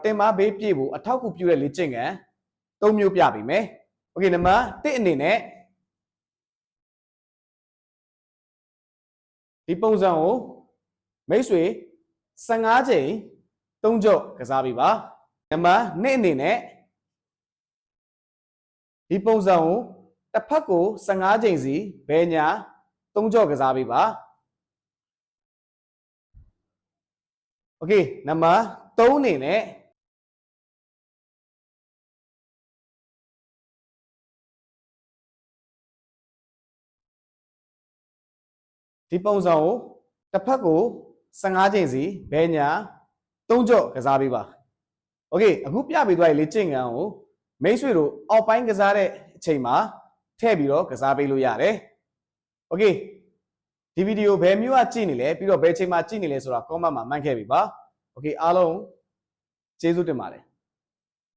တင်မဘေးပြေဖို့အထောက်အကူပြုတဲ့လေ့ကျင့်ခန်း၃မျိုးပြပေးမယ်။ Okay နံပါတ်1အနေနဲ့ဒီပုံစံကိုမိတ်ဆွေ15ချိန်3ကြော့ကစားပေးပါ။နံပါတ်2အနေနဲ့ဒီပုံစံကိုတစ်ဖက်ကို15ချိန်စီဘယ်ညာ3ကြော့ကစားပေးပါ။ Okay နံပါတ်3အနေနဲ့ဒီပုံစံကိုတစ်ဖက်ကို15ချိန်စီဘယ်ညာ3ကြော့ကစားပေးပါ။ Okay အခုပြပေးသွားတဲ့လေ့ကျင့်ခန်းကိုမိတ်ဆွေတို့အောက်ပိုင်းကစားတဲ့အချိန်မှာထည့်ပြီးတော့ကစားပေးလို့ရတယ်။ Okay ဒီဗီဒီယိုဘယ်မျိုးကကြည့်နေလဲပြီးတော့ဘယ်အချိန်မှာကြည့်နေလဲဆိုတာ comment မှာမှတ်ခဲ့ပြီပါ။ Okay အားလုံးကျေးဇူးတင်ပါတယ်